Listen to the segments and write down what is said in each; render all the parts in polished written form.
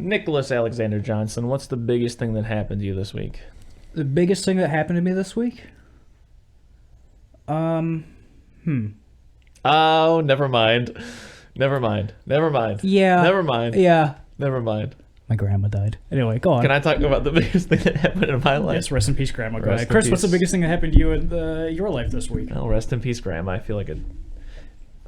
Nicholas Alexander Johnson, what's the biggest thing that happened to you this week? The biggest thing that happened to me this week? Oh, never mind. Yeah. Never mind. Yeah. Never mind. My grandma died. Anyway, go on. Can I talk about the biggest thing that happened in my life? Yes, rest in peace, Grandma. Go Rest ahead. in Chris, peace. what's the biggest thing that happened to you in your life this week? Oh, rest in peace, Grandma. I feel like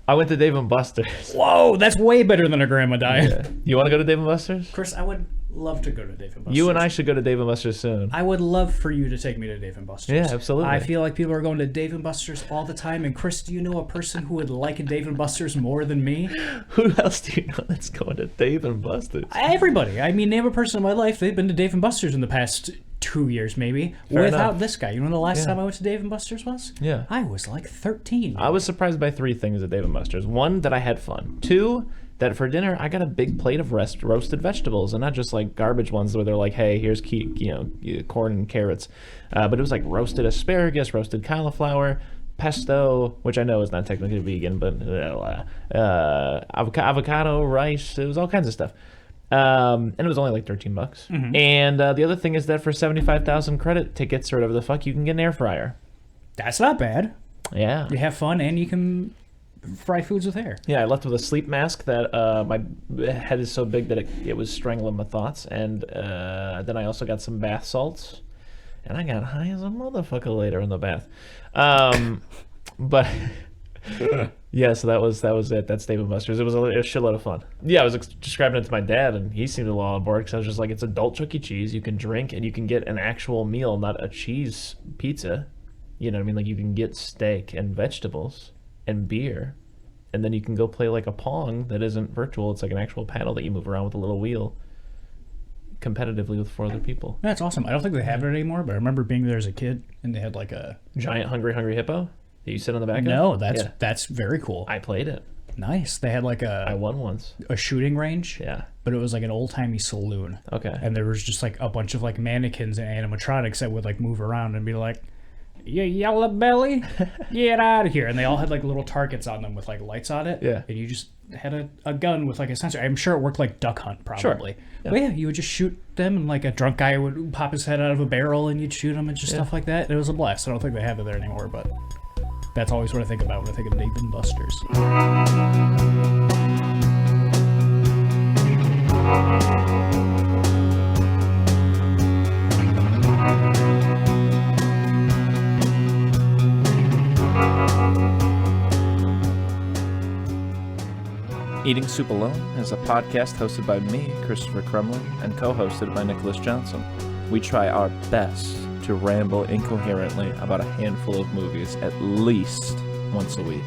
I went to Dave & Buster's. Whoa, that's way better than a grandma died. Yeah. You want to go to Dave & Buster's? Chris, I would love to go to Dave & Buster's. You and I should go to Dave & Buster's soon. I would love for you to take me to Dave & Buster's. Yeah, absolutely. I feel like people are going to Dave & Buster's all the time. And Chris, do you know a person who would like a Dave & Buster's more than me? Who else do you know that's going to Dave & Buster's? Everybody. I mean, name a person in my life. They've been to Dave & Buster's in the past 2 years, maybe. Fair without enough. this guy. You know when the last time I went to Dave & Buster's was? Yeah. I was like 13. I was surprised by 3 things at Dave & Buster's. 1, that I had fun. 2, that for dinner I got a big plate of roasted vegetables, and not just like garbage ones where they're like, hey, here's corn and carrots, but it was like roasted asparagus, roasted cauliflower, pesto, which I know is not technically vegan, but avocado, rice. It was all kinds of stuff. And it was only like $13. Mm-hmm. And the other thing is that for 75,000 credit tickets or whatever the fuck, you can get an air fryer. That's not bad. Yeah. You have fun and you can fry foods with air. Yeah, I left with a sleep mask that my head is so big that it was strangling my thoughts. And then I also got some bath salts. And I got high as a motherfucker later in the bath. But... Yeah, so that was it. That's Dave & Buster's. It was a shitload of fun. Yeah, I was describing it to my dad, and he seemed a little on board because I was just like, it's adult Chuck E. Cheese. You can drink, and you can get an actual meal, not a cheese pizza. You know what I mean? Like, you can get steak and vegetables and beer, and then you can go play like a Pong that isn't virtual. It's like an actual paddle that you move around with a little wheel competitively with 4 other people. That's awesome. I don't think they have it anymore, but I remember being there as a kid, and they had like a... Giant Hungry Hippo? That you sit on the back of? No, that's very cool. I played it. Nice. They had like I won once. A shooting range. Yeah. But it was like an old-timey saloon. Okay. And there was just like a bunch of like mannequins and animatronics that would like move around and be like, you yellow belly, get out of here. And they all had like little targets on them with like lights on it. Yeah. And you just had a gun with like a sensor. I'm sure it worked like Duck Hunt probably. Sure. Yeah. But yeah, you would just shoot them and like a drunk guy would pop his head out of a barrel and you'd shoot him and just stuff like that. It was a blast. I don't think they have it there anymore, but that's always what I think about when I think of Dave & Buster's. Eating Soup Alone is a podcast hosted by me, Christopher Crumley, and co-hosted by Nicholas Johnson. We try our best to ramble incoherently about a handful of movies at least once a week.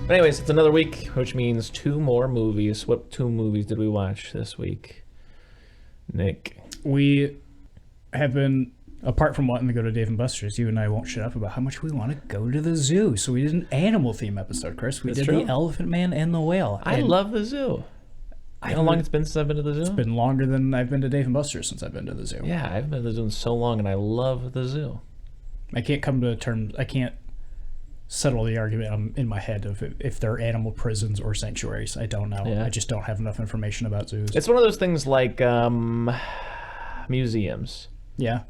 But anyways, it's another week, which means 2 more movies. What 2 movies did we watch this week, Nick? We have been, apart from wanting to go to Dave & Buster's, you and I won't shut up about how much we want to go to the zoo. So we did an animal theme episode, Chris. We did the Whalephant Man and the whale. I love the zoo. How long it's been since I've been to the zoo? It's been longer than I've been to Dave & Buster's since I've been to the zoo. Yeah, I haven't been to the zoo in so long, and I love the zoo. I can't come to terms. I can't settle the argument in my head of if they're animal prisons or sanctuaries. I don't know. Yeah. I just don't have enough information about zoos. It's one of those things like museums. Yeah.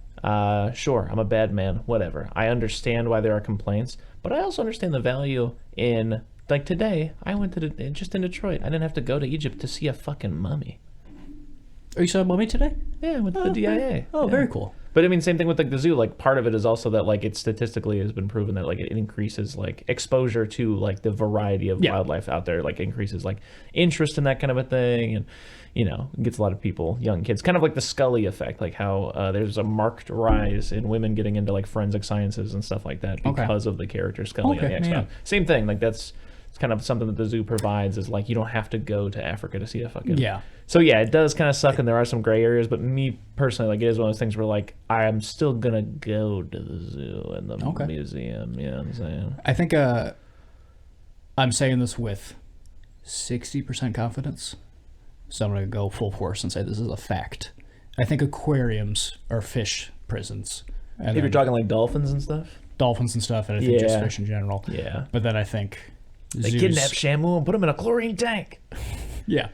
Sure, I'm a bad man, whatever. I understand why there are complaints, but I also understand the value in, like today, I went to just in Detroit. I didn't have to go to Egypt to see a fucking mummy. Oh, you saw a mummy today? Yeah, with the DIA. Oh, yeah. very cool. But I mean, same thing with like the zoo. Like part of it is also that like it statistically has been proven that like it increases like exposure to like the variety of wildlife out there. Like increases like interest in that kind of a thing, and you know, gets a lot of people, young kids, kind of like the Scully effect, like how there's a marked rise in women getting into like forensic sciences and stuff like that because of the character Scully on the X-Files. Same thing. Like it's kind of something that the zoo provides is like you don't have to go to Africa to see a fucking So yeah, it does kind of suck, and there are some gray areas. But me personally, like it is one of those things where like I'm still gonna go to the zoo and the museum. You know what I'm saying? I think I'm saying this with 60% confidence, so I'm gonna go full force and say this is a fact. I think aquariums are fish prisons. And if you're talking like dolphins and stuff. Dolphins and stuff, and I think just fish in general. Yeah. But then I think They Zeus. kidnapped Shamu and put him in a chlorine tank. Yeah,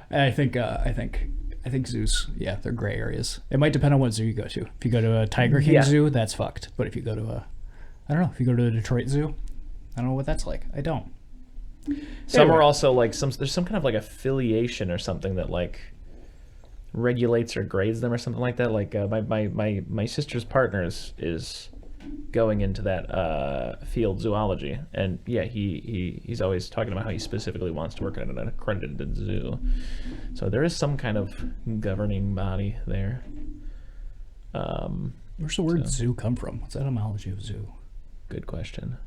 and I think zoos. Yeah, they're gray areas. It might depend on what zoo you go to. If you go to a Tiger King zoo, that's fucked. But if you go to I don't know. If you go to the Detroit Zoo, I don't know what that's like. I don't. Some are also like there's some kind of like affiliation or something that like regulates or grades them or something like that. Like my sister's partner is going into that field, zoology, and yeah, he's always talking about how he specifically wants to work at an accredited zoo. So there is some kind of governing body there. Where's the word zoo come from? What's the etymology of zoo? Good question.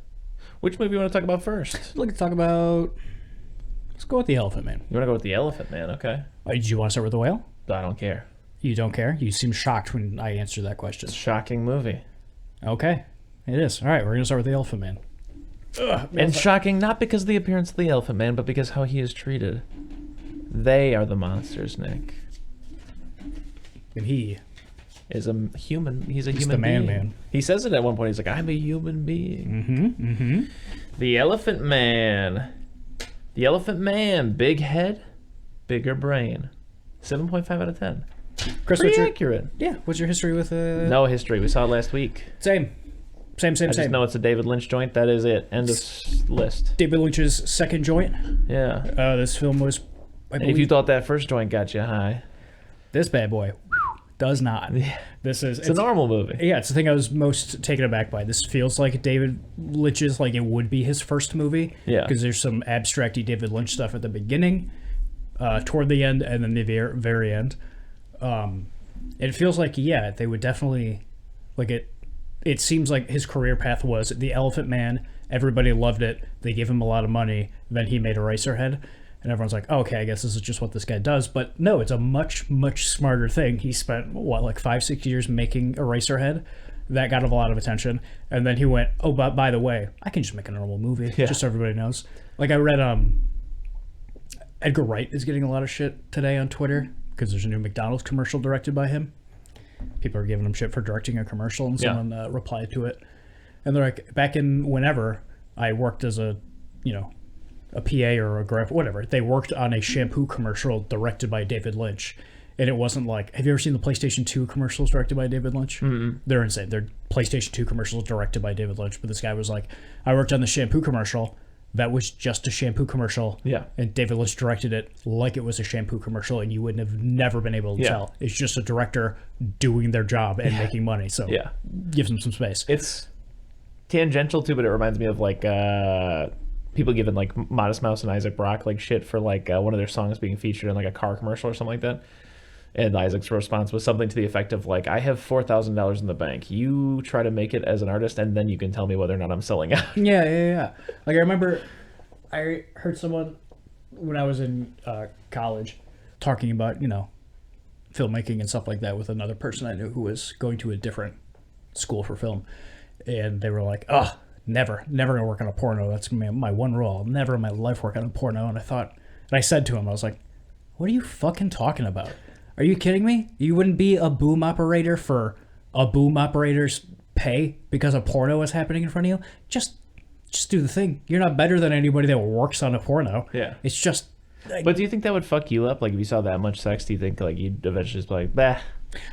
Which movie you want to talk about first? Let's talk about. Let's go with the Elephant Man. You want to go with the Elephant Man? Okay. Did you want to start with the whale? I don't care. You don't care? You seem shocked when I answered that question. It's a shocking movie. Okay, it is. All right, we're gonna start with the Elephant Man. And shocking not because of the appearance of the Elephant Man, but because how he is treated. They are the monsters, Nick. And he is a human. He's the human man, being. man. He says it at one point. He's like, "I'm a human being." Mm-hmm. Mm-hmm. The Elephant Man. The Elephant Man. Big head, bigger brain. 7.5 out of 10. Chris, pretty accurate. Yeah. What's your history with? No history. We saw it last week. Same. I just know it's a David Lynch joint. That is it. End of list. David Lynch's second joint. Yeah. This film was. And if you thought that first joint got you high, this bad boy does not. Yeah. It's a normal movie. Yeah, it's the thing I was most taken aback by. This feels like David Lynch's, like it would be his first movie. Yeah. Because there's some abstracty David Lynch stuff at the beginning, toward the end, and then the very end. It feels like, yeah, they would definitely, like it seems like his career path was The Elephant Man. Everybody loved it. They gave him a lot of money. Then he made Eraserhead. And everyone's like, oh, okay, I guess this is just what this guy does. But no, it's a much, much smarter thing. He spent, like 5-6 years making Eraserhead. That got him a lot of attention. And then he went, oh, but by the way, I can just make a normal movie, just so everybody knows. Like I read Edgar Wright is getting a lot of shit today on Twitter because there's a new McDonald's commercial directed by him. People are giving him shit for directing a commercial, and someone replied to it. And they're like, back in whenever I worked as a PA or a graph, whatever. They worked on a shampoo commercial directed by David Lynch. And it wasn't like, have you ever seen the PlayStation 2 commercials directed by David Lynch? Mm-hmm. They're insane. They're PlayStation 2 commercials directed by David Lynch. But this guy was like, I worked on the shampoo commercial. That was just a shampoo commercial. Yeah. And David Lynch directed it like it was a shampoo commercial, and you would have never been able to tell. It's just a director doing their job and making money. So gives them some space. It's tangential too, but it reminds me of like people giving like Modest Mouse and Isaac Brock like shit for like one of their songs being featured in like a car commercial or something like that. And Isaac's response was something to the effect of like, I have $4,000 in the bank. You try to make it as an artist, and then you can tell me whether or not I'm selling out. Yeah. Like I remember I heard someone when I was in college talking about, filmmaking and stuff like that with another person I knew who was going to a different school for film. And they were like, oh, never gonna work on a porno. That's gonna be my one rule. I'll never in my life work on a porno. And I said to him, I was like, what are you fucking talking about? Are you kidding me? You wouldn't be a boom operator for a boom operator's pay because a porno is happening in front of you? Just do the thing. You're not better than anybody that works on a porno. Yeah. It's just... But do you think that would fuck you up? Like, if you saw that much sex, do you think like you'd eventually just be like, bah?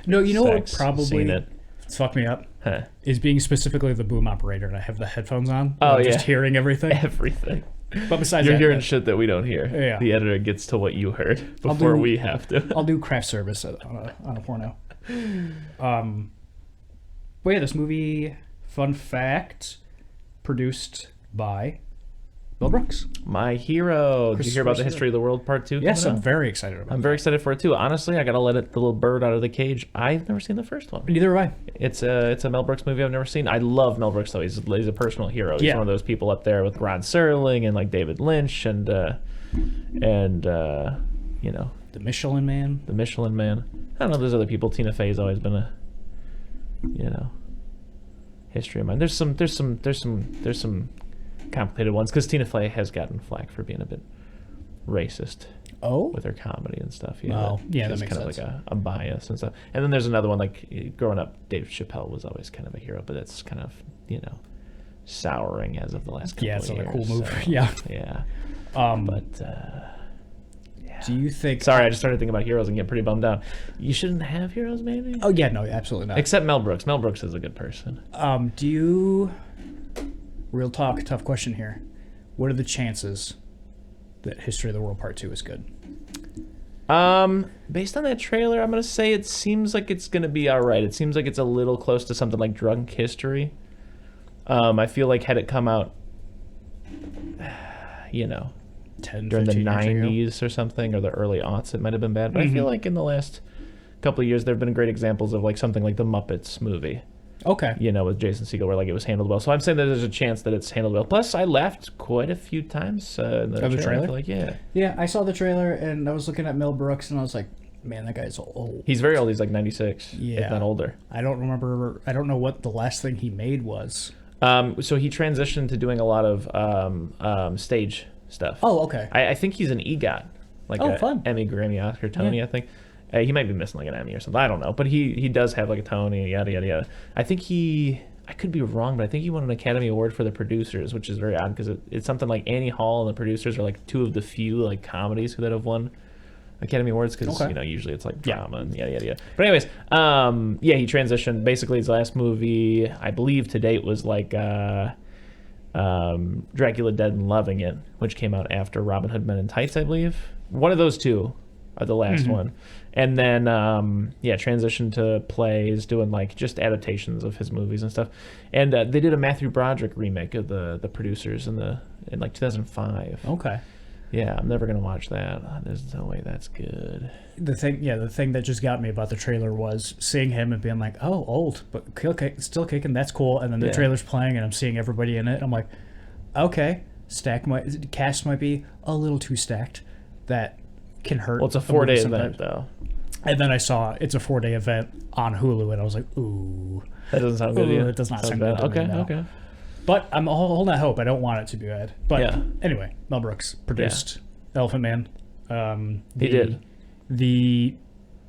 No, you know what would probably fuck me up? Huh. Is being specifically the boom operator, and I have the headphones on. Oh, yeah. Just hearing everything. Everything. But besides You're that, hearing shit that we don't hear. Yeah. The editor gets to what you heard before we have to. I'll do craft service on a porno. But yeah, this movie, fun fact, produced by Mel Brooks. My hero. Did you hear about the History of the World Part 2? Yes, I'm very excited about it. I'm very excited for it too. Honestly, I gotta let the little bird out of the cage. I've never seen the first one. Neither have I. It's a Mel Brooks movie I've never seen. I love Mel Brooks though. He's a personal hero. He's one of those people up there with Rod Serling and like David Lynch and the Michelin Man. The Michelin Man. I don't know. There's other people. Tina Fey's always been a history of mine. There's some complicated ones because Tina Fey has gotten flack for being a bit racist with her comedy and stuff. That makes kind sense. of like a bias and stuff. And then there's another one like growing up, Dave Chappelle was always kind of a hero, but that's kind of souring as of the last couple Yeah, of it's years. not a cool move. So, Yeah. yeah. But Do you think? sorry, I just started thinking about heroes and get pretty bummed out. You shouldn't have heroes, maybe. Oh yeah, no, absolutely not. Except Mel Brooks. Mel Brooks is a good person. Do you? Real talk, tough question here. What are the chances that History of the World Part 2 is good? Based on that trailer, I'm gonna say it seems like it's gonna be all right. It seems like it's a little close to something like Drunk History. I feel like had it come out, 10, during the 15 years ago? 90s or something, or the early aughts, it might have been bad. But I feel like in the last couple of years, there have been great examples of like something like the Muppets movie, Okay. with Jason Segel, where like it was handled well. So I'm saying that there's a chance that it's handled well. Plus, I laughed quite a few times in the Of the I trailer? feel like, yeah. Yeah, I saw the trailer and I was looking at Mel Brooks and I was like, man, that guy's old. He's very old. He's like 96, Yeah. if not older. I don't know what the last thing he made was. So he transitioned to doing a lot of stage stuff. Oh, okay. I think he's an EGOT, like Oh, a fun. Emmy, Grammy, Oscar, Tony. Yeah. I think he might be missing like an Emmy or something. I don't know, but he does have like a Tony, yada yada yada. I think I could be wrong, but I think he won an Academy Award for The Producers, which is very odd because it's something like Annie Hall and The Producers are like two of the few like comedies that have won Academy Awards because Okay. usually it's like drama and yada yada yada. But anyways, he transitioned. Basically, his last movie, I believe to date, was like Dracula Dead and Loving It, which came out after Robin Hood Men in Tights, I believe. One of those two are the last one. And then transitioned to plays, doing like just adaptations of his movies and stuff. And they did a Matthew Broderick remake of the Producers in like 2005. Okay. Yeah, I'm never gonna watch that. There's no way that's good. The thing that just got me about the trailer was seeing him and being like, oh, old, but still kicking, that's cool. And then the Yeah. trailer's playing and I'm seeing everybody in it. I'm like, okay, cast might be a little too stacked. That can hurt. Well, it's a the movie 4-day sometimes. event though. And then I saw it's a 4-day event on Hulu and I was like, ooh. That doesn't sound good. Ooh, Either. it does not Sounds sound bad. good to me, Okay, no. okay. But I'm holding out hope. I don't want it to be bad. But Yeah. anyway, Mel Brooks produced Elephant Man. He did. The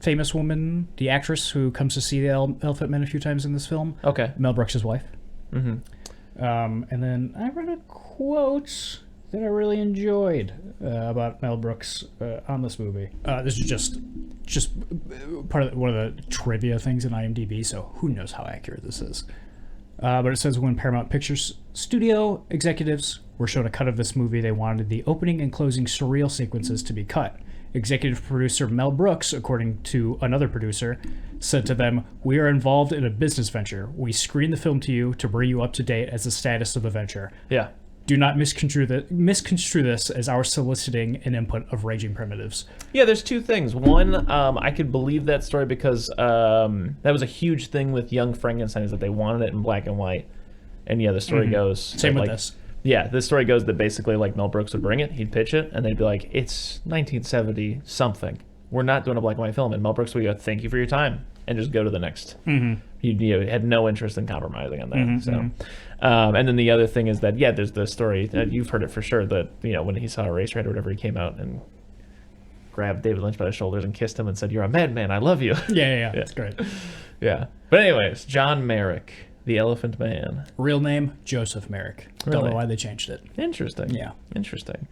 famous woman, the actress who comes to see the Elephant Man a few times in this film, Okay. Mel Brooks' wife. Mm-hmm. And then I read a quote that I really enjoyed about Mel Brooks on this movie. This is just part of one of the trivia things in IMDb, so who knows how accurate this is. But it says when Paramount Pictures studio executives were shown a cut of this movie, they wanted the opening and closing surreal sequences to be cut. Executive producer Mel Brooks, according to another producer, said to them, "We are involved in a business venture. We screen the film to you to bring you up to date as the status of the venture. Yeah. Do not misconstrue this as our soliciting an input of raging primitives." Yeah, there's two things. One, I could believe that story because that was a huge thing with Young Frankenstein, is that they wanted it in black and white. And yeah, the story goes... Same that, with like, this. Yeah, the story goes that basically like Mel Brooks would bring it, he'd pitch it, and they'd be like, it's 1970 something. We're not doing a black and white film. And Mel Brooks would go, thank you for your time, and just go to the next. He had no interest in compromising on that. And then the other thing is that, yeah, there's the story, you've heard it for sure, that, when he saw Eraserhead or whatever, he came out and grabbed David Lynch by the shoulders and kissed him and said, "You're a madman, I love you." Yeah. That's great. Yeah. But anyways, John Merrick, the Elephant Man. Real name, Joseph Merrick. Don't Really? know why they changed it. Interesting. Yeah. Interesting.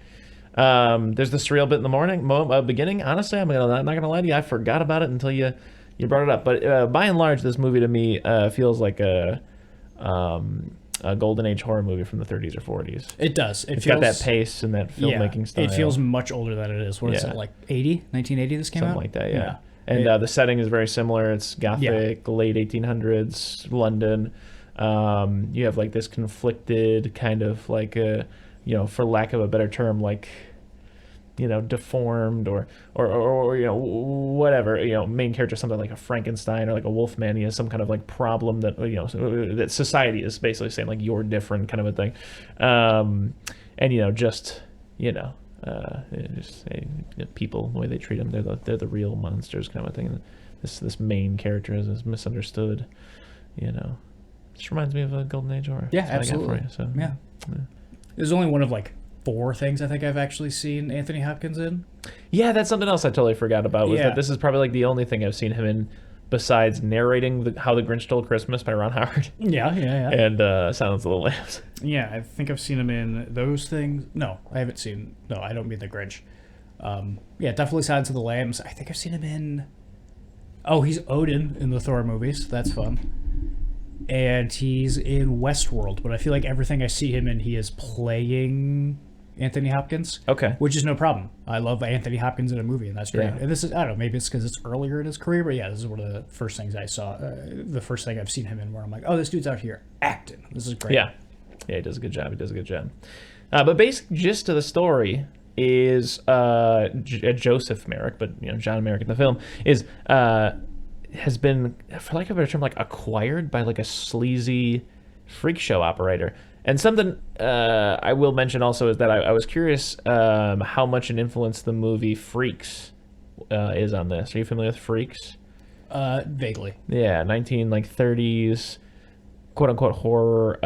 There's the surreal bit in the beginning. Honestly, I'm not gonna lie to you. I forgot about it until you brought it up. But by and large, this movie to me feels like a golden age horror movie from the 30s or 40s. It does. It's got that pace and that filmmaking style. It feels much older than it is. What is Yeah. it, like 1980 this came Something out? like that, yeah. And the setting is very similar. It's Gothic, late 1800s London. You have like this conflicted kind of like for lack of a better term, like deformed or whatever, main character, something like a Frankenstein or like a Wolfman. He has some kind of like problem that that society is basically saying like you're different, kind of a thing. People, the way they treat them, they're the real monsters, kind of a thing. And this main character is misunderstood. This reminds me of a golden age horror. Yeah, That's what I got absolutely. for you, so, Yeah. There's only one of like 4 things I think I've actually seen Anthony Hopkins in. Yeah, that's something else I totally forgot about. Was Yeah. that this is probably like the only thing I've seen him in besides narrating How the Grinch Stole Christmas by Ron Howard Yeah. and Silence of the Lambs. Yeah, I think I've seen him in those things. No, I haven't seen. No, I don't mean the Grinch. Yeah, definitely Silence of the Lambs. I think I've seen him in. Oh, he's Odin in the Thor movies. That's fun. And he's in Westworld, but I feel like everything I see him in, he is playing Anthony Hopkins. Okay. Which is no problem. I love Anthony Hopkins in a movie, and that's great. Yeah. And this is, I don't know, maybe it's because it's earlier in his career, but yeah, this is one of the first things I saw, the first thing I've seen him in where I'm like, oh, this dude's out here acting. This is great. Yeah. Yeah, he does a good job. But basic gist of the story is Joseph Merrick, but John Merrick in the film has been, for lack of a better term, like acquired by like a sleazy freak show operator. And something I will mention also is that I was curious how much an influence the movie Freaks is on this. Are you familiar with Freaks? Vaguely. Yeah, 30s quote unquote horror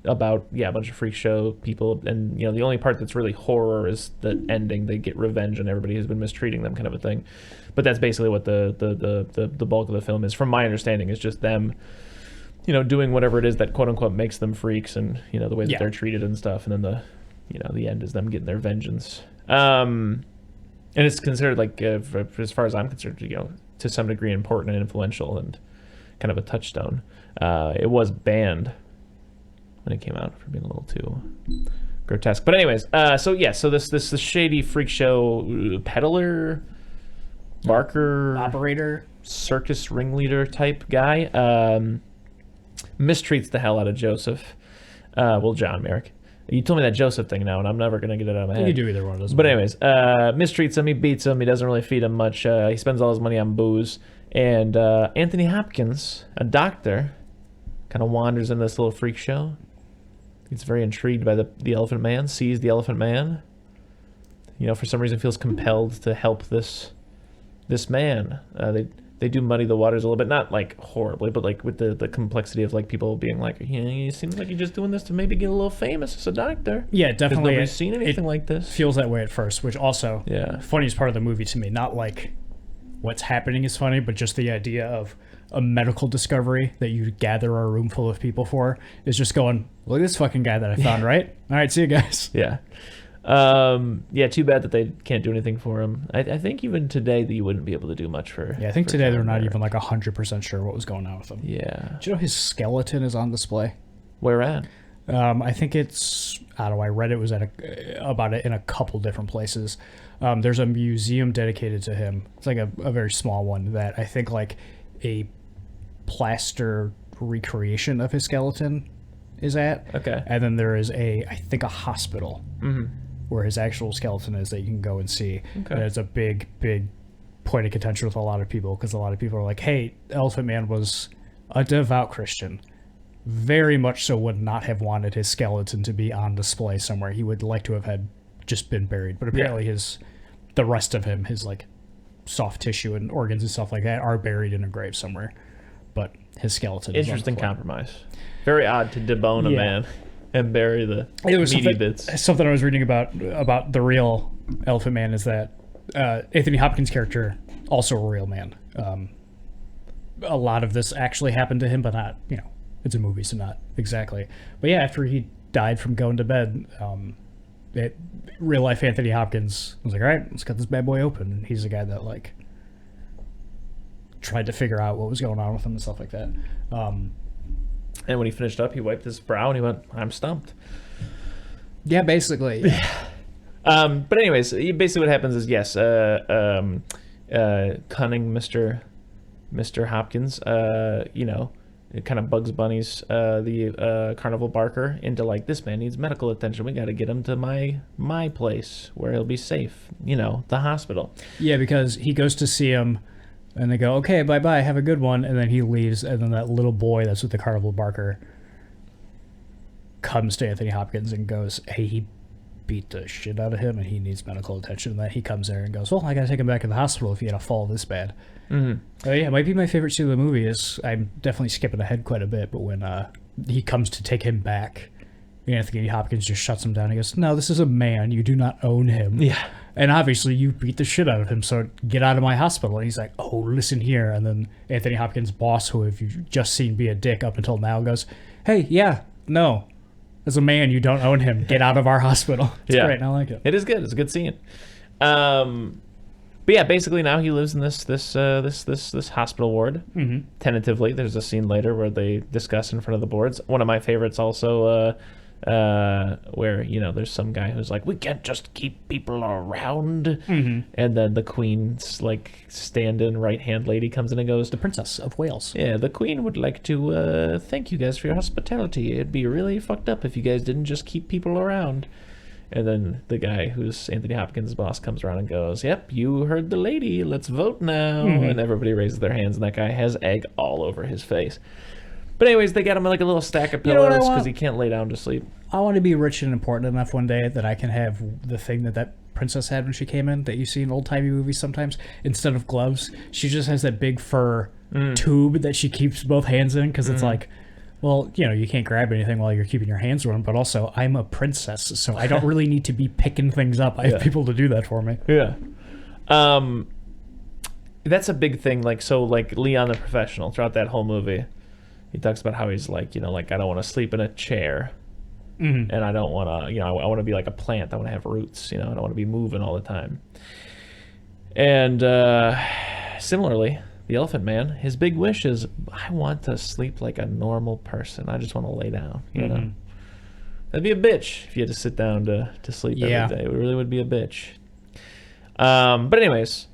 about a bunch of freak show people, and the only part that's really horror is the ending. They get revenge on everybody who's been mistreating them, kind of a thing. But that's basically what the bulk of the film is, from my understanding. Is just them doing whatever it is that quote unquote makes them freaks, and the way that they're treated and stuff, and then the end is them getting their vengeance. And it's considered like as far as I'm concerned, to some degree important and influential and kind of a touchstone. It was banned when it came out for being a little too grotesque. But anyways, so this shady freak show peddler, barker, Operator, circus ringleader type guy mistreats the hell out of Joseph. John Merrick. You told me that Joseph thing now, and I'm never going to get it out of my head. you can do either one of those. But anyways, mistreats him, he beats him, he doesn't really feed him much, he spends all his money on booze, and Anthony Hopkins, a doctor, kind of wanders in this little freak show. He's very intrigued by the Elephant Man, sees the Elephant Man, for some reason feels compelled to help this man. They do muddy the waters a little bit, not like horribly, but like with the complexity of like people being like, it seems like you're just doing this to maybe get a little famous as a doctor. Yeah, definitely. Nobody's seen anything like this. Feels that way at first, which also, Yeah. funniest part of the movie to me, not like what's happening is funny, but just the idea of a medical discovery that you gather a room full of people for is just going, look at this fucking guy that I found, right? All right, see you guys. Yeah. Too bad that they can't do anything for him. I think even today that you wouldn't be able to do much for. Yeah, I think today John they're not Merrick. even like 100% sure what was going on with him. Yeah. Do you know his skeleton is on display? Where at? I think it's, I don't know, I read it was about it in a couple different places. There's a museum dedicated to him. It's like a very small one that I think like a plaster recreation of his skeleton is at. Okay. And then there is I think a hospital where his actual skeleton is that you can go and see. Okay. And it's a big point of contention with a lot of people because a lot of people are like, hey, Elephant Man was a devout Christian. Very much so would not have wanted his skeleton to be on display somewhere. He would like to have had just been buried. But apparently the rest of him, his like soft tissue and organs and stuff like that are buried in a grave somewhere. But his skeleton is Interesting on the floor. compromise. Very odd to debone a Yeah. man and bury the It was meaty bits. something I was reading about the real Elephant Man is that Anthony Hopkins' character, also a real man. A lot of this actually happened to him, but not, it's a movie, so not exactly. But yeah, after he died from going to bed, real life Anthony Hopkins was like, all right, let's cut this bad boy open. And he's the guy that like tried to figure out what was going on with him and stuff like that. And when he finished up, he wiped his brow and he went, I'm stumped. Yeah, basically. But anyways, basically what happens is, yes, cunning Mr. Hopkins, it kind of Bugs Bunny's the carnival barker into like, this man needs medical attention. We got to get him to my place where he'll be safe. The hospital. Yeah, because he goes to see him, and they go, okay, bye-bye, have a good one, and then he leaves, and then that little boy that's with the carnival barker comes to Anthony Hopkins and goes, hey, he beat the shit out of him, and he needs medical attention, and then he comes there and goes, well, I gotta take him back to the hospital if he had a fall this bad. Oh yeah, it might be my favorite scene of the movie. I'm definitely skipping ahead quite a bit, but when he comes to take him back, Anthony Hopkins just shuts him down. He goes, no, this is a man. You do not own him. Yeah. And obviously you beat the shit out of him, so get out of my hospital. And he's like, oh, listen here. And then Anthony Hopkins' boss, who have you just seen be a dick up until now, goes, hey, yeah, no. As a man, you don't own him. Get out of our hospital. It's great, and I like it. It is good. It's a good scene. But yeah, basically now he lives in this hospital ward. Mm-hmm. Tentatively, there's a scene later where they discuss in front of the boards. One of my favorites also, where there's some guy who's like, we can't just keep people around, and then the Queen's like stand-in right-hand lady comes in and goes, the Princess of Wales. Yeah, the Queen would like to thank you guys for your hospitality. It'd be really fucked up if you guys didn't just keep people around. And then the guy who's Anthony Hopkins' boss comes around and goes, yep, you heard the lady. Let's vote now. And everybody raises their hands, and that guy has egg all over his face. But anyways, they got him like a little stack of pillows because he can't lay down to sleep. I want to be rich and important enough one day that I can have the thing that princess had when she came in that you see in old-timey movies sometimes. Instead of gloves, she just has that big fur tube that she keeps both hands in because it's like, well, you can't grab anything while you're keeping your hands warm, but also I'm a princess, so I don't really need to be picking things up. I have people to do that for me. Yeah. That's a big thing. Like Leon the Professional, throughout that whole movie, he talks about how he's like, like, I don't want to sleep in a chair. And I don't want to, I want to be like a plant. I want to have roots, I don't want to be moving all the time. And similarly, the Elephant Man, his big wish is, I want to sleep like a normal person. I just want to lay down, know? That'd be a bitch if you had to sit down to sleep every day. It really would be a bitch. But anyways,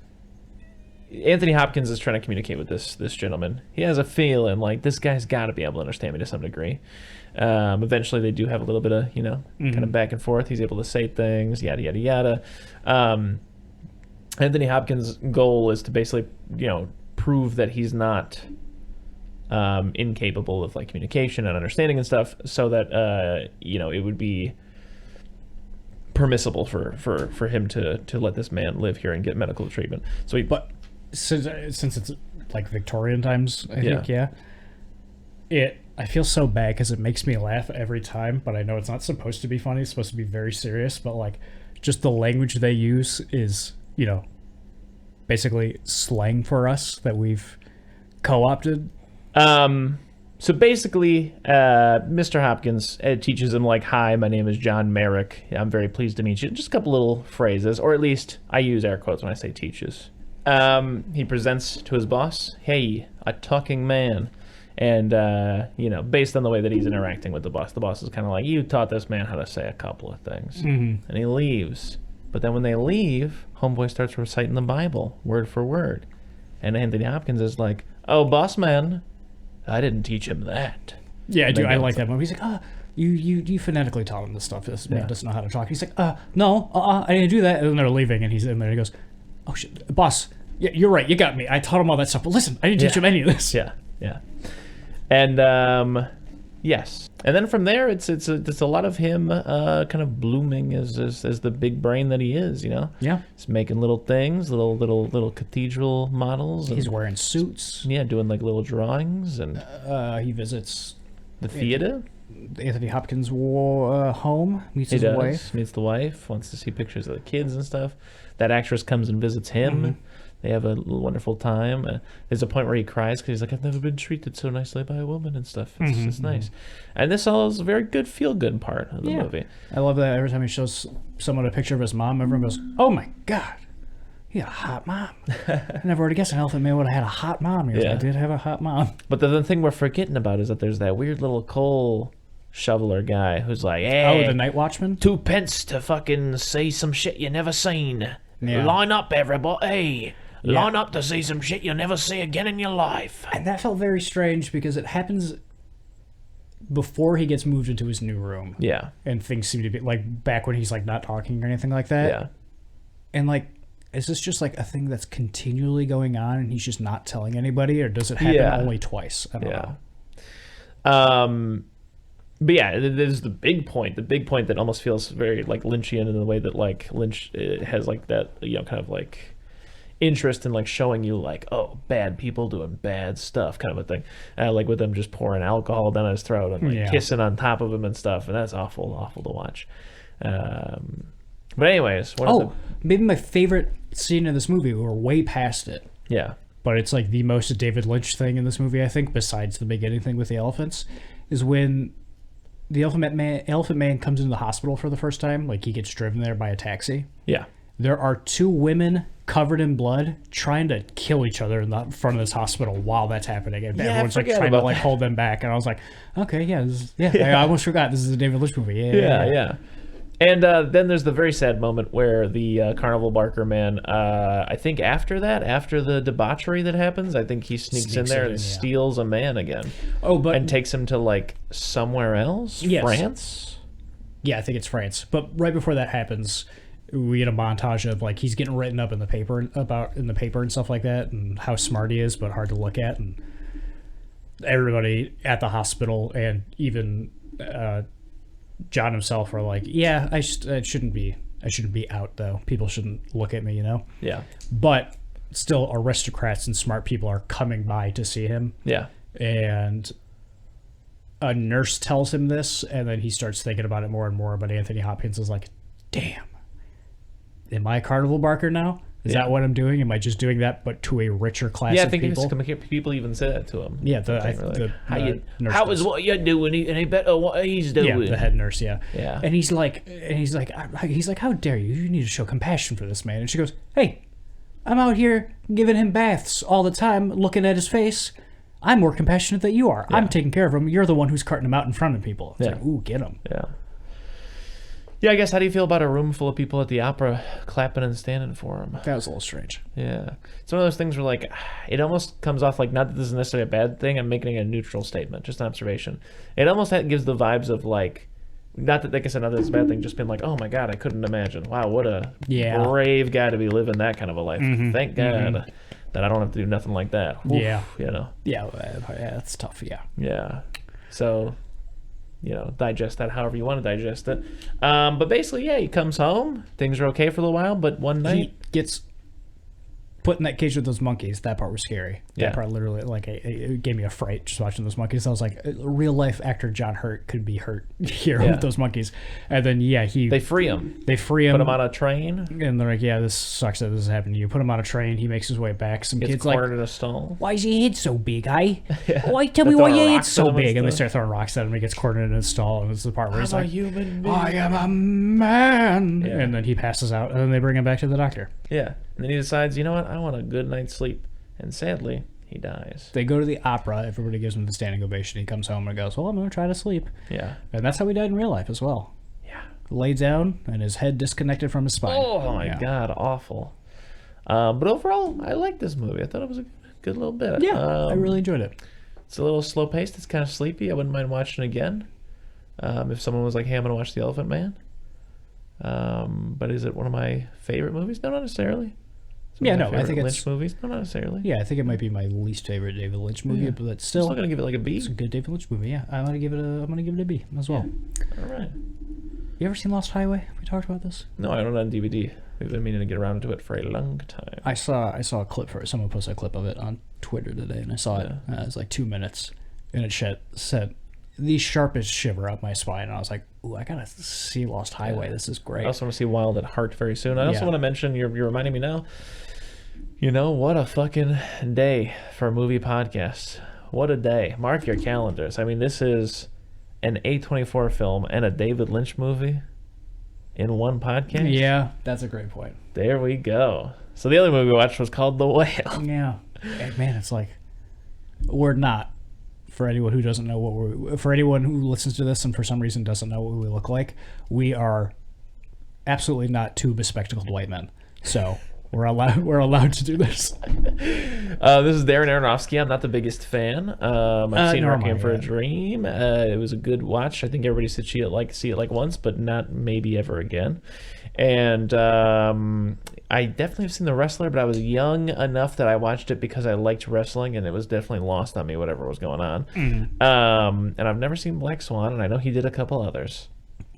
Anthony Hopkins is trying to communicate with this gentleman. He has a feeling like this guy's got to be able to understand me to some degree. Eventually, they do have a little bit of, kind of back and forth. He's able to say things, yada, yada, yada. Anthony Hopkins' goal is to basically, prove that he's not incapable of like communication and understanding and stuff, so that it would be permissible for him to let this man live here and get medical treatment. So but since it's like Victorian times, I think I feel so bad because it makes me laugh every time, but I know it's not supposed to be funny. It's supposed to be very serious, but like just the language they use is basically slang for us that we've co-opted. So basically, Mr. Hopkins teaches him like, hi, my name is John Merrick. I'm very pleased to meet you. Just a couple little phrases, or at least I use air quotes when I say teaches. He presents to his boss, hey, a talking man. And, based on the way that he's interacting with the boss is kind of like, you taught this man how to say a couple of things. And he leaves. But then when they leave, homeboy starts reciting the Bible, word for word. And Anthony Hopkins is like, oh, boss man, I didn't teach him that. Yeah, I do. I like that movie. He's like, you phonetically taught him this stuff. This man doesn't know how to talk. He's like, no, I didn't do that. And then they're leaving, and he's in there. And he goes, oh, shit, boss, yeah, you're right. You got me. I taught him all that stuff. But listen, I didn't teach him any of this. Yeah. And, yes. And then from there, it's a lot of him kind of blooming as the big brain that he is, Yeah. He's making little things, little cathedral models. He's wearing suits. Yeah, doing like little drawings. And he visits the theater. Anthony Hopkins' home, meets his wife. Meets the wife, wants to see pictures of the kids and stuff. That actress comes and visits him. They have a wonderful time. There's a point where he cries because he's like, I've never been treated so nicely by a woman and stuff. It's just nice. And this all is a very good feel-good part of the movie. I love that every time he shows someone a picture of his mom, everyone goes, oh my God, he had a hot mom. I never would have guessed an Elephant Man would have had a hot mom. He goes, I did have a hot mom. But the thing we're forgetting about is that there's that weird little coal shoveler guy who's like, hey, the night watchman? 2 pence to fucking see some shit you never seen. Yeah. Line up, everybody. Line up to see some shit you'll never see again in your life. And that felt very strange because it happens before he gets moved into his new room. Yeah. And things seem to be like back when he's like not talking or anything like that. Yeah. And like, is this just like a thing that's continually going on and he's just not telling anybody, or does it happen only twice? I don't know. But yeah, there's the big point that almost feels very like Lynchian in the way that like Lynch has like that, kind of like interest in like showing you like, oh, bad people doing bad stuff kind of a thing, like with them just pouring alcohol down his throat and like kissing on top of him and stuff, and that's awful to watch. But anyways, maybe my favorite scene in this movie. We're way past it. Yeah. But it's like the most David Lynch thing in this movie, I think, besides the beginning thing with the elephants, is when the Elephant Man comes into the hospital for the first time. Like, he gets driven there by a taxi. Yeah. There are two women covered in blood trying to kill each other in the front of this hospital while that's happening. And everyone's like trying to like hold them back. And I was like, okay, I almost forgot this is a David Lynch movie. Yeah. And then there's the very sad moment where the Carnival Barker man, I think after the debauchery that happens, I think he sneaks in there and steals a man again. And takes him to like somewhere else? Yes. France? Yeah, I think it's France. But right before that happens, we get a montage of like he's getting written up in the paper and stuff like that, and how smart he is but hard to look at, and everybody at the hospital and even John himself are like, yeah, I shouldn't be out though. People shouldn't look at me, you know? Yeah. But still, aristocrats and smart people are coming by to see him. Yeah. And a nurse tells him this, and then he starts thinking about it more and more. But Anthony Hopkins is like, damn, am I a Carnival Barker now? Is that what I'm doing? Am I just doing that, but to a richer class of people? Yeah, I think people even say that to him. Yeah, how is what you're doing any better what he's doing? Yeah, the head nurse. Yeah. And he's like, how dare you? You need to show compassion for this man. And she goes, hey, I'm out here giving him baths all the time, looking at his face. I'm more compassionate than you are. Yeah. I'm taking care of him. You're the one who's carting him out in front of people. It's like, ooh, get him. Yeah. Yeah, I guess, how do you feel about a room full of people at the opera clapping and standing for him? That was a little strange. Yeah. It's one of those things where, like, it almost comes off like, not that this is necessarily a bad thing, I'm making a neutral statement, just an observation. It almost gives the vibes of, like, not that, like I said, not that it's a bad thing, just being like, oh my God, I couldn't imagine. Wow, what a brave guy to be living that kind of a life. Mm-hmm. Thank God that I don't have to do nothing like that. Oof, you know? Yeah, that's tough, yeah. Yeah. So, you know, digest that however you want to digest it. But basically, yeah, he comes home. Things are okay for a little while, but one night he gets put in that cage with those monkeys. That part was scary. That part literally, like, it gave me a fright just watching those monkeys. I was like, real life actor John Hurt could be hurt here with those monkeys. And then they free him. Put him on a train, and they're like, yeah, this sucks that this is happening to you. Put him on a train. He makes his way back. Some kids like, in a stall. Why is your head so big, Why tell me why your head's so big? And they start throwing rocks at him. He gets cornered in his stall, and it's the part where he's like, human being. I am a man. Yeah. And then he passes out, and then they bring him back to the doctor. Yeah. And then he decides, you know what, I want a good night's sleep. And sadly, he dies. They go to the opera. Everybody gives him the standing ovation. He comes home and goes, well, I'm going to try to sleep. Yeah. And that's how he died in real life as well. Yeah. Laid down and his head disconnected from his spine. Oh, my God. Awful. But overall, I like this movie. I thought it was a good little bit. Yeah, I really enjoyed it. It's a little slow-paced. It's kind of sleepy. I wouldn't mind watching it again. If someone was like, hey, I'm going to watch The Elephant Man. But is it one of my favorite movies? No, not necessarily. I think Lynch movies. No, not necessarily. Yeah, I think it might be my least favorite David Lynch movie, but still, I'm still gonna give it like a B. It's a good David Lynch movie. Yeah, I'm gonna give it a B as well. Yeah. All right. You ever seen Lost Highway? Have we talked about this? No, I don't on DVD. We've been meaning to get around to it for a long time. I saw a clip for it. Someone posted a clip of it on Twitter today, and I saw it. It was like 2 minutes, and it said the sharpest shiver up my spine. And I was like, ooh, I gotta see Lost Highway. This is great. I also want to see Wild at Heart very soon. I also want to mention, you're reminding me now, you know, what a fucking day for a movie podcast. What a day. Mark your calendars. I mean, this is an A24 film and a David Lynch movie in one podcast. Yeah, that's a great point. There we go. So the other movie we watched was called The Whale. Yeah. Man, it's like, we're not. For anyone who doesn't know for anyone who listens to this and for some reason doesn't know what we look like, we are absolutely not two bespectacled white men. So we're allowed to do this. This is Darren Aronofsky. I'm not the biggest fan. I've seen Requiem for a Dream. It was a good watch. I think everybody should see it like once, but not maybe ever again. And I definitely have seen The Wrestler, but I was young enough that I watched it because I liked wrestling, and it was definitely lost on me, whatever was going on. And I've never seen Black Swan, and I know he did a couple others.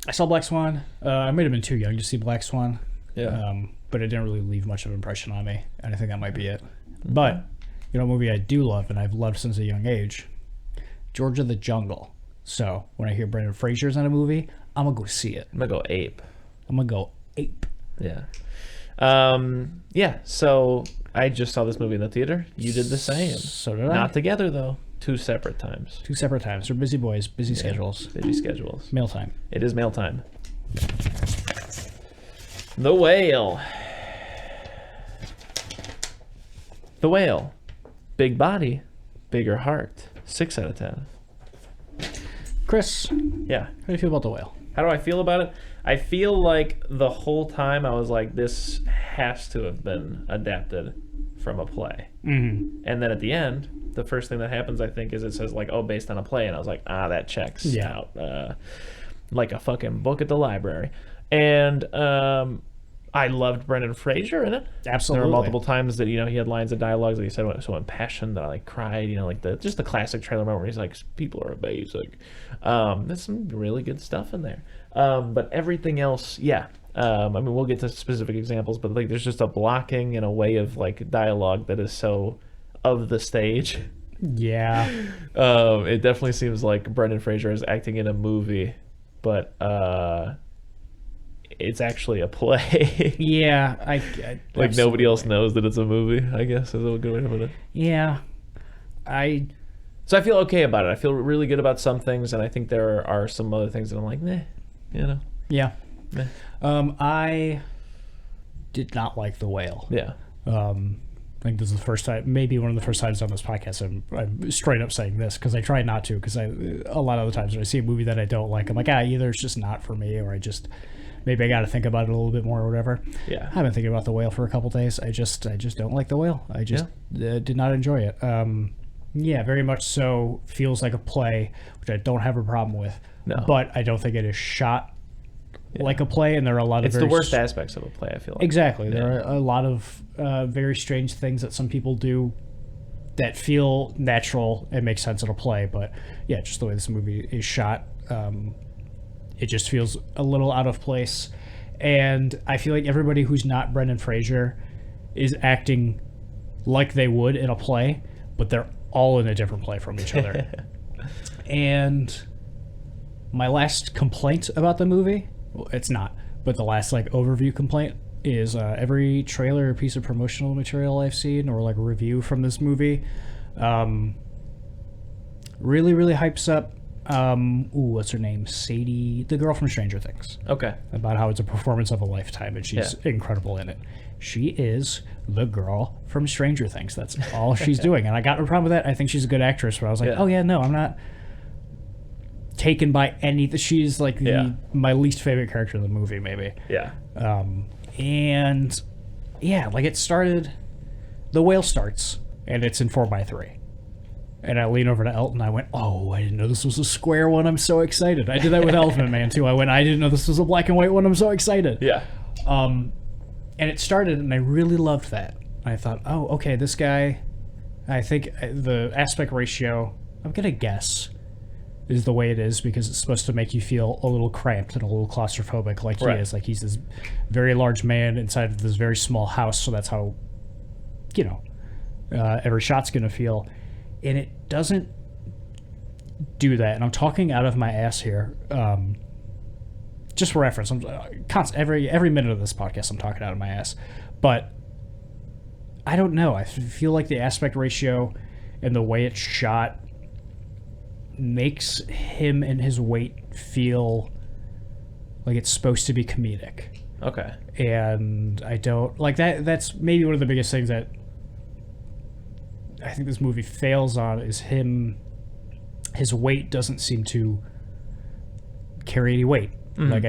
I saw Black Swan. I might have been too young to see Black Swan. Yeah. But it didn't really leave much of an impression on me, and I think that might be it. But, you know, a movie I do love, and I've loved since a young age, George of the Jungle. So, when I hear Brendan Fraser's in a movie, I'm going to go see it. I'm going to go ape. I'm going to go ape. Yeah. Yeah, so I just saw this movie in the theater. You did the same. So did I. Not together, though. 2 separate times. 2 separate times. We're busy boys, busy schedules. Busy schedules. Meal time. It is mail time. The Whale. The Whale. Big body, bigger heart. 6 out of 10. Chris, how Yeah. do you feel about The Whale? How do I feel about it? I feel like the whole time I was like, this has to have been adapted from a play. Mm-hmm. And then at the end, the first thing that happens, I think, is it says like, "Oh, based on a play," and I was like, that checks out, like a fucking book at the library. And I loved Brendan Fraser in it. Absolutely. There were multiple times that he had lines of dialogues that he said so impassioned that I like cried. Like just the classic trailer moment where he's like, "People are basic." There's some really good stuff in there. But everything else, yeah. I mean, we'll get to specific examples, but like, there's just a blocking and a way of like dialogue that is so of the stage. Yeah. It definitely seems like Brendan Fraser is acting in a movie, but it's actually a play. Yeah. Like nobody else knows that it's a movie, I guess is a good way to put it. Yeah. So I feel okay about it. I feel really good about some things, and I think there are some other things that I'm like, meh, Yeah. Meh. I did not like The Whale. Yeah. I think this is the first time, maybe one of the first times on this podcast I'm straight up saying this, because I try not to, because a lot of the times when I see a movie that I don't like, I'm like, either it's just not for me, or maybe I got to think about it a little bit more or whatever. Yeah. I've been thinking about The Whale for a couple days. I just don't like The Whale. I just did not enjoy it. Yeah, very much so feels like a play, which I don't have a problem with. No. But I don't think it is shot like a play, and there are a lot of It's the worst aspects of a play, I feel like. Exactly. There are a lot of very strange things that some people do that feel natural and make sense in a play, but yeah, just the way this movie is shot, it just feels a little out of place. And I feel like everybody who's not Brendan Fraser is acting like they would in a play, but they're all in a different play from each other. And my last complaint about the movie, well, it's not, but the last like overview complaint is every trailer or piece of promotional material I've seen, or like a review from this movie, really, really hypes up what's her name? Sadie, the girl from Stranger Things. Okay. About how it's a performance of a lifetime, and she's incredible in it. She is the girl from Stranger Things. That's all she's doing. And I got no problem with that. I think she's a good actress, but I was like, oh yeah, no, I'm not taken by any. She's like my least favorite character in the movie, maybe. Yeah. And yeah, like it started, The Whale starts, and it's in 4:3. And I lean over to Elton, I went, oh, I didn't know this was a square one. I'm so excited. I did that with Whalephant Man, too. I went, I didn't know this was a black and white one. I'm so excited. Yeah. And it started, and I really loved that. I thought, oh, okay, this guy, I think the aspect ratio, I'm going to guess, is the way it is, because it's supposed to make you feel a little cramped and a little claustrophobic, like he is. Like, he's this very large man inside of this very small house, so that's how, every shot's going to feel. And it doesn't do that. And I'm talking out of my ass here. Just for reference, I'm every minute of this podcast, I'm talking out of my ass. But I don't know. I feel like the aspect ratio and the way it's shot makes him and his weight feel like it's supposed to be comedic. Okay. And I don't like that. That's maybe one of the biggest things that I think this movie fails on, is his weight doesn't seem to carry any weight. Mm-hmm. Like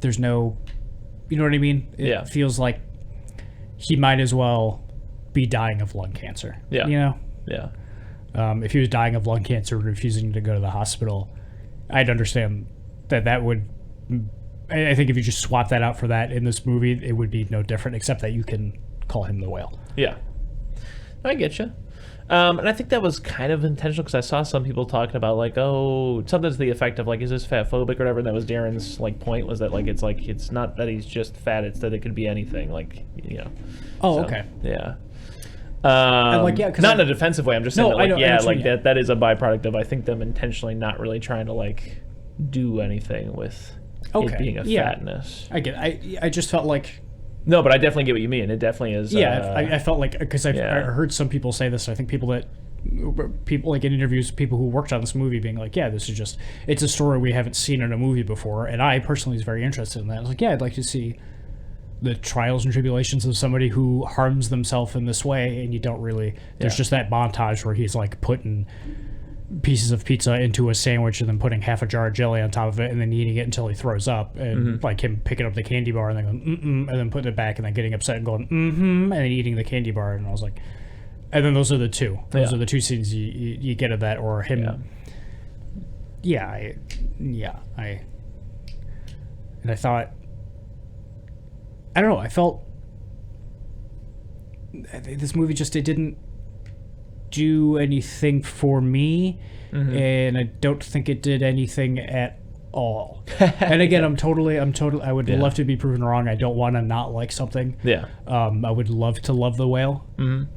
there's no, you know what I mean? It feels like he might as well be dying of lung cancer. Yeah. Yeah. If he was dying of lung cancer and refusing to go to the hospital, I'd understand that would, I think if you just swap that out for that in this movie, it would be no different, except that you can call him the Whale. Yeah. I get you. And I think that was kind of intentional, because I saw some people talking about like, oh, something to the effect of like, is this fat phobic or whatever? And that was Darren's like point, was that like it's not that he's just fat, it's that it could be anything, like, Oh, so, okay. Yeah. Cause not in a defensive way. I'm just saying that is a byproduct of, I think, them intentionally not really trying to like do anything with it being a fatness. I get it. I just felt like No, but I definitely get what you mean. It definitely is. Yeah, I felt like, because I heard some people say this. I think people like in interviews, people who worked on this movie being like, yeah, this is just, it's a story we haven't seen in a movie before. And I personally was very interested in that. I was like, yeah, I'd like to see the trials and tribulations of somebody who harms themselves in this way. And you don't really, there's just that montage where he's like putting pieces of pizza into a sandwich and then putting half a jar of jelly on top of it and then eating it until he throws up, and like him picking up the candy bar and then going and then putting it back and then getting upset and going and then eating the candy bar. And I was like, and then those are the two are the two scenes you get of that, or him and I thought, I don't know, I felt this movie just, it didn't do anything for me, and I don't think it did anything at all. And again, I'm totally I would love to be proven wrong. I don't want to not like something. I would love to love The Whale,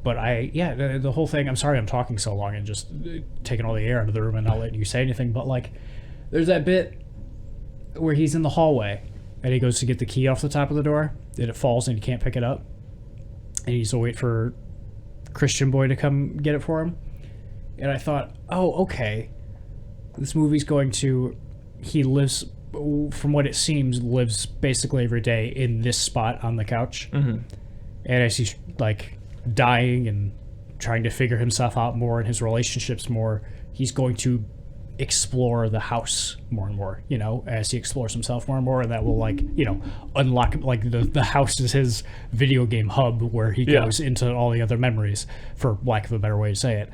but the whole thing, I'm sorry I'm talking so long and just taking all the air out of the room and not letting you say anything, but like there's that bit where he's in the hallway and he goes to get the key off the top of the door and it falls and he can't pick it up, and he's to wait for Christian boy to come get it for him. And I thought, oh, okay, this movie's going to, he lives, from what it seems, lives basically every day in this spot on the couch. And as he's like dying and trying to figure himself out more and his relationships more, he's going to explore the house more and more, you know, as he explores himself more and more, and that will, like, you know, unlock, like, the house is his video game hub where he goes into all the other memories, for lack of a better way to say it.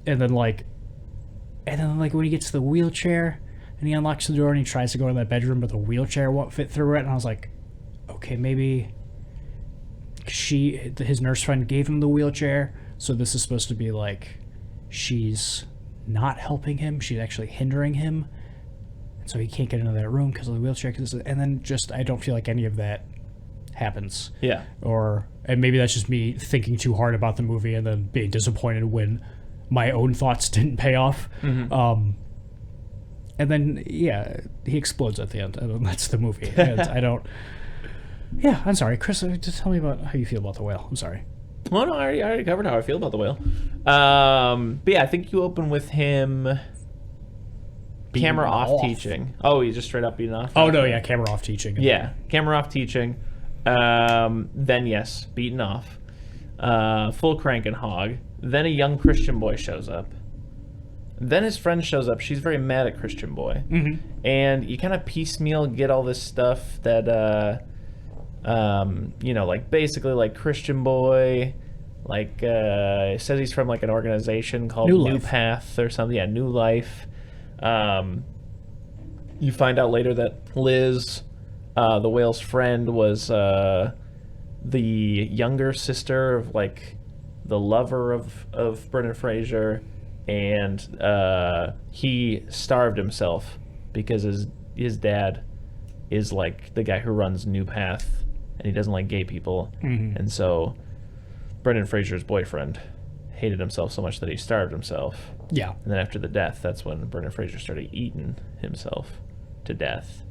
And then when he gets to the wheelchair and he unlocks the door and he tries to go in that bedroom, but the wheelchair won't fit through it, and I was like, okay, maybe his nurse friend gave him the wheelchair, so this is supposed to be like she's not helping him, she's actually hindering him, and so he can't get into that room because of the wheelchair. And then just, I don't feel like any of that happens. And maybe that's just me thinking too hard about the movie and then being disappointed when my own thoughts didn't pay off. And then he explodes at the end, and that's the movie. And I'm sorry, Chris, just tell me about how you feel about The Whale. I'm sorry. Well, no, I already covered how I feel about The Whale. But yeah, I think you open with him camera off teaching. Oh, he's just straight up beating off? Oh, no, camera off teaching. Yeah, camera off teaching. Then, yes, beaten off. Full crank and hog. Then a young Christian boy shows up. Then his friend shows up. She's very mad at Christian boy. And you kind of piecemeal get all this stuff that... you know, like basically like Christian boy, like says he's from like an organization called New Path or something. Yeah, New Life. You find out later that Liz, the whale's friend, was the younger sister of like the lover of Brendan Fraser, and he starved himself because his dad is like the guy who runs New Path. And he doesn't like gay people. And so Brendan Fraser's boyfriend hated himself so much that he starved himself. And then after the death, that's when Brendan Fraser started eating himself to death.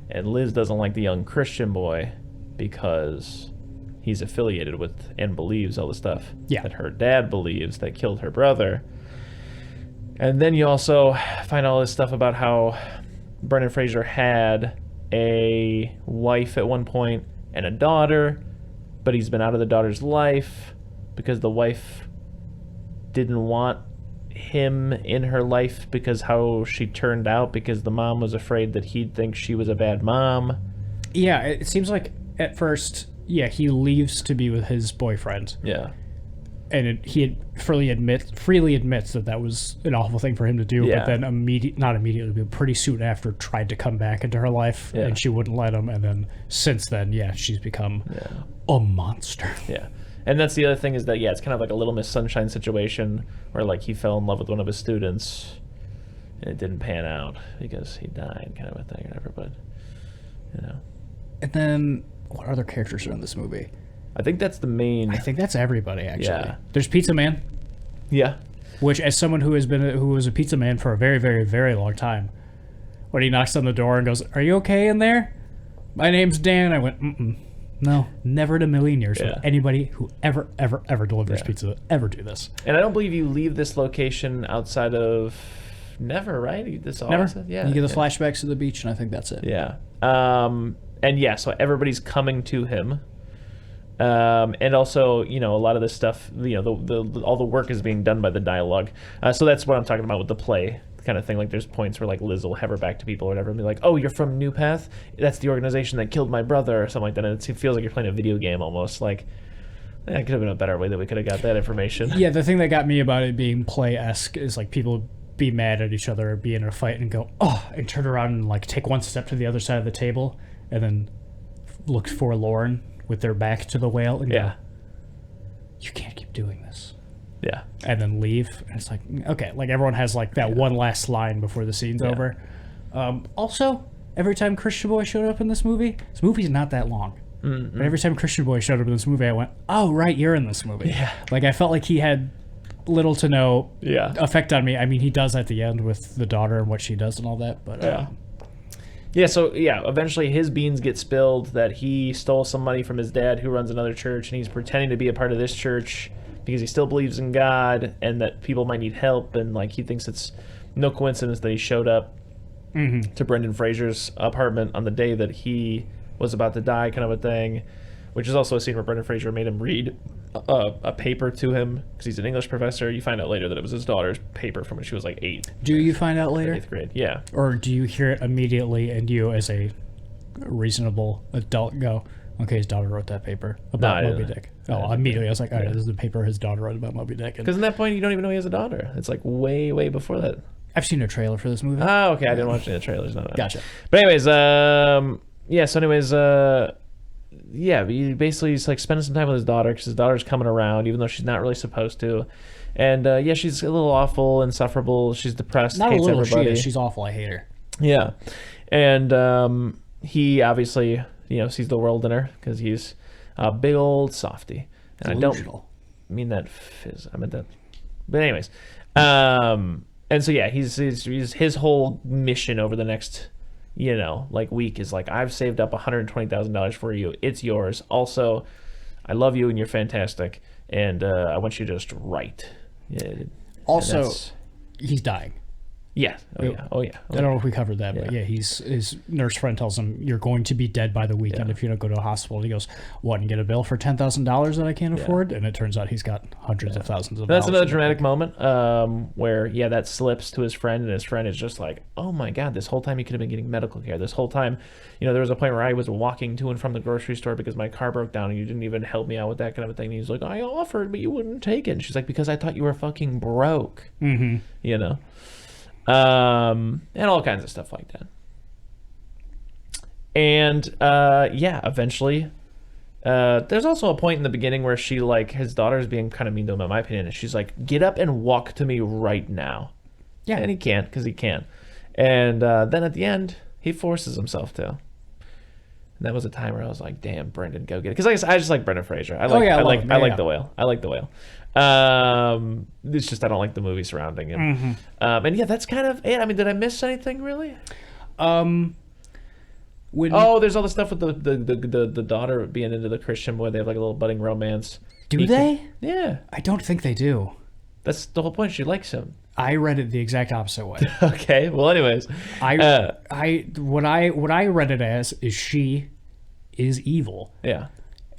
And Liz doesn't like the young Christian boy because he's affiliated with and believes all the stuff that her dad believes that killed her brother. And then you also find all this stuff about how Brendan Fraser had a wife at one point and a daughter, but he's been out of the daughter's life because the wife didn't want him in her life because how she turned out, because the mom was afraid that he'd think she was a bad mom. Yeah, it seems like at first, he leaves to be with his boyfriend. And he freely admits that was an awful thing for him to do, but then not immediately, but pretty soon after tried to come back into her life, and she wouldn't let him, and then since then, she's become a monster. And that's the other thing is that, it's kind of like a Little Miss Sunshine situation where, like, he fell in love with one of his students, and it didn't pan out because he died, kind of a thing or whatever, but, you know. And then, what other characters are in this movie? I think that's the main... I think that's everybody, actually. There's Pizza Man. Which, as someone who was a pizza man for a very, very, very long time, when he knocks on the door and goes, "Are you okay in there? My name's Dan," I went, No, never in a million years Yeah. would anybody who ever delivers pizza ever do this. And I don't believe you leave this location outside of never, right? This Never. Yeah. You get the flashbacks to the beach, and I think that's it. Yeah. And yeah, so everybody's coming to him. And also, a lot of this stuff, all the work is being done by the dialogue. So that's what I'm talking about with the play kind of thing. Like, there's points where, like, Liz will have her back to people or whatever and be like, oh, you're from New Path? That's the organization that killed my brother, or something like that. And it feels like you're playing a video game almost. Like, it could have been a better way that we could have got that information. Yeah, the thing that got me about it being play-esque is, like, people be mad at each other or be in a fight and go, oh, and turn around and, like, take one step to the other side of the table and then look forlorn with their back to the whale and go, you can't keep doing this. Yeah. And then leave. And it's like, okay, like everyone has like that one last line before the scene's over. Also, every time Christian Boy showed up in this movie's not that long. But every time Christian Boy showed up in this movie, I went, oh, right, you're in this movie. Yeah. Like, I felt like he had little to no effect on me. I mean, he does at the end with the daughter and what she does and all that. But eventually his beans get spilled that he stole some money from his dad who runs another church, and he's pretending to be a part of this church because he still believes in God and that people might need help, and like he thinks it's no coincidence that he showed up to Brendan Fraser's apartment on the day that he was about to die, kind of a thing, which is also a scene where Brendan Fraser made him read a paper to him because he's an English professor. You find out later that it was his daughter's paper from when she was like 8. Do you find out later? 8th grade, yeah. Or do you hear it immediately and you, as a reasonable adult, go, okay, his daughter wrote that paper about Moby Dick. Immediately I was like, all right, this is the paper his daughter wrote about Moby Dick. Because at that point, you don't even know he has a daughter. It's like way, way before that. I've seen a trailer for this movie. Oh, okay. I didn't watch any of the trailers. No. Gotcha. But anyways, he basically he's like spending some time with his daughter because his daughter's coming around, even though she's not really supposed to. And she's a little awful, insufferable. She's depressed, Not hates a little, everybody. she's awful. I hate her. Yeah. And he obviously, sees the world in her because he's a big old softy. And Delusional. I don't mean that I meant that. But anyways. And so, yeah, he's his whole mission over the next, week is like, I've saved up $120,000 for you. It's yours. Also, I love you and you're fantastic. And I want you to just write. Yeah. Also, he's dying. Yeah. Oh, yeah. I don't know if we covered that, but his nurse friend tells him, you're going to be dead by the weekend if you don't go to a hospital. He goes, what, and get a bill for $10,000 that I can't afford? And it turns out he's got hundreds of thousands of dollars. That's another dramatic moment where, that slips to his friend, and his friend is just like, oh my God, this whole time he could have been getting medical care. This whole time, there was a point where I was walking to and from the grocery store because my car broke down and you didn't even help me out with that kind of a thing. And he's like, I offered, but you wouldn't take it. And she's like, because I thought you were fucking broke. And all kinds of stuff like that. And eventually there's also a point in the beginning where she his daughter's being kind of mean to him, in my opinion, and she's like, get up and walk to me right now. And he can't because he can. And then at the end he forces himself to. And that was a time where I was like, damn, Brendan, go get it. Because I just like Brendan Fraser. I like The Whale. I like The Whale. It's just I don't like the movie surrounding him. And that's kind of it. I mean, did I miss anything really? There's all the stuff with the daughter being into the Christian boy. They have like a little budding romance. Do they? Yeah. I don't think they do. That's the whole point. She likes him. I read it the exact opposite way. Okay. Well, anyways, what I read it as is she is evil. Yeah.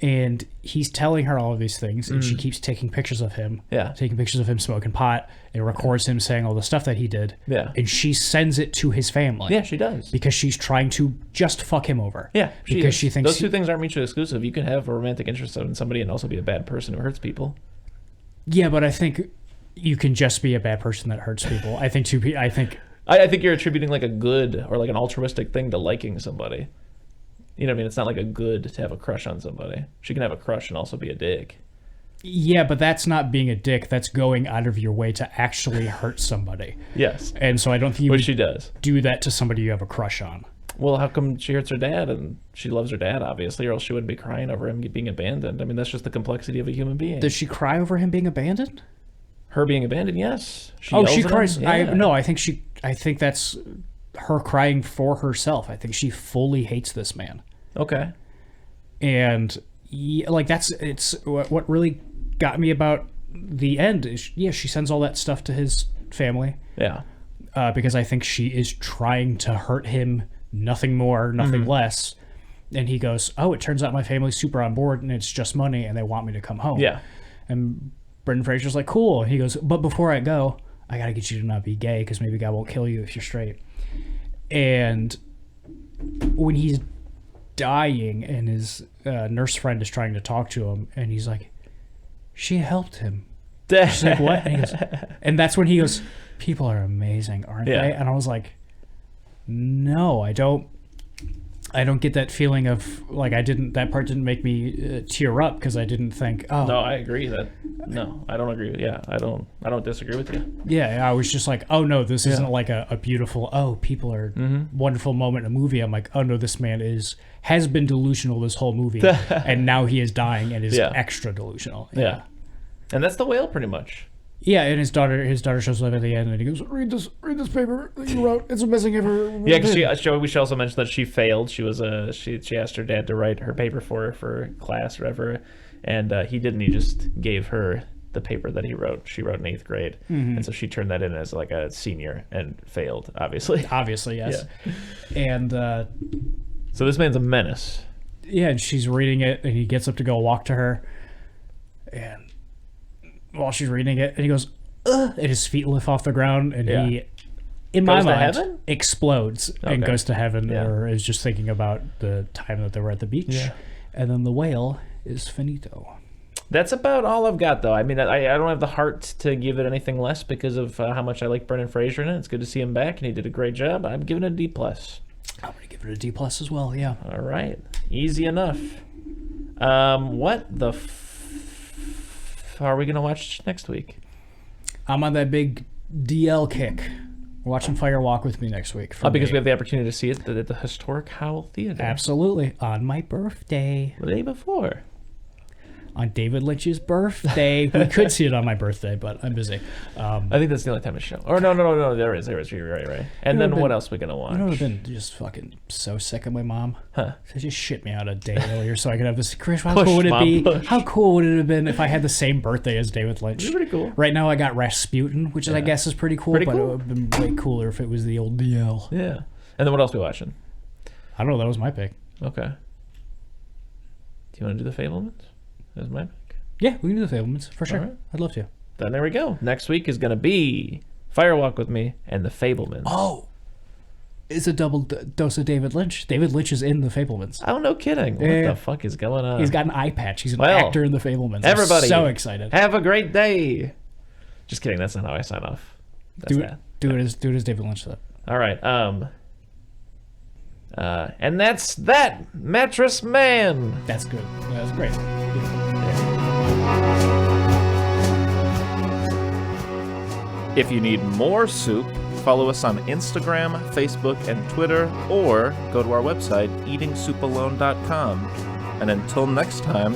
And he's telling her all of these things, and she keeps taking pictures of him. Yeah. Taking pictures of him smoking pot, and records him saying all the stuff that he did. Yeah. And she sends it to his family. Yeah, she does. Because she's trying to just fuck him over. Yeah. She thinks those two things aren't mutually exclusive. You can have a romantic interest in somebody and also be a bad person who hurts people. Yeah, but I think you can just be a bad person that hurts people. I think I think you're attributing like a good or like an altruistic thing to liking somebody. You know what I mean? It's not like a good to have a crush on somebody. She can have a crush and also be a dick. Yeah, but that's not being a dick. That's going out of your way to actually hurt somebody. Yes. And so I don't think she does. Do that to somebody you have a crush on. Well, how come she hurts her dad? And she loves her dad, obviously, or else she wouldn't be crying over him being abandoned. I mean, that's just the complexity of a human being. Does she cry over him being abandoned? Her being abandoned, yes. She cries. Yeah. I think that's her crying for herself. I think she fully hates this man. Okay. And like it's what really got me about the end is she sends all that stuff to his family. Yeah. Because I think she is trying to hurt him, nothing more, nothing less. And he goes, oh, it turns out my family's super on board and it's just money and they want me to come home. Yeah. And Brendan Fraser's like, cool. And he goes, but before I go, I got to get you to not be gay because maybe God won't kill you if you're straight. And when he's dying and his nurse friend is trying to talk to him and he's like, she helped him. She's like, what? And he goes, and that's when he goes, people are amazing, aren't they? And I was like, no, I don't get that feeling of like that part didn't make me tear up because I didn't think, oh. No, I agree I don't agree. Yeah, I don't disagree with you. Yeah, I was just like, oh no, this isn't like a beautiful, oh, people are wonderful moment in a movie. I'm like, oh no, this man has been delusional this whole movie and now he is dying and is extra delusional. Yeah. And that's the whale pretty much. Yeah, and his daughter shows up at the end and he goes, read this paper that you wrote. It's the best thing ever. Yeah, because we should also mention that she failed. She was she asked her dad to write her paper for class or whatever, and he didn't. He just gave her the paper that he wrote. She wrote in 8th grade, and so she turned that in as like a senior and failed, obviously. Obviously, yes. Yeah. And so this man's a menace. Yeah, and she's reading it, and he gets up to go walk to her, and while she's reading it, and he goes, ugh, and his feet lift off the ground, and he, in my mind, explodes and goes to heaven, or is just thinking about the time that they were at the beach. Yeah. And then the whale is finito. That's about all I've got, though. I mean, I don't have the heart to give it anything less because of how much I like Brendan Fraser in it. It's good to see him back, and he did a great job. I'm giving it a D+. I'm going to give it a D+ as well, yeah. All right. Easy enough. What the are we going to watch next week? I'm on that big DL kick. We're watching Fire Walk with Me next week. Because we have the opportunity to see it at the historic Howell Theater. Absolutely. On my birthday. The day before. On David Lynch's birthday. We could see it on my birthday, but I'm busy. I think that's the only time it's shown. Or no. There is. You're right. And then what else are we going to watch? You know, I've been just fucking so sick of my mom. Huh? She just shit me out a day earlier so I could have this. Chris, how cool would it be? Push. How cool would it have been if I had the same birthday as David Lynch? It'd be pretty cool. Right now I got Rasputin, which I guess is pretty cool, but it would have been way cooler if it was the old DL. Yeah. And then what else are we watching? I don't know. That was my pick. Okay. Do you want to do the Fablemans? That's my pick. Yeah, we can do the Fablemans for sure. Right. I'd love to. Then there we go. Next week is going to be Fire Walk with Me and the Fablemans. Oh, it's a double dose of David Lynch. David Lynch is in the Fablemans. Oh, no kidding. What the fuck is going on? He's got an eye patch. He's an actor in the Fablemans. Everybody, I'm so excited. Have a great day. Just kidding. That's not how I sign off. Do it as David Lynch though. All right. And that's that, Mattress Man. That's good. That's great. If you need more soup, follow us on Instagram, Facebook, and Twitter, or go to our website, eatingsoupalone.com. And until next time,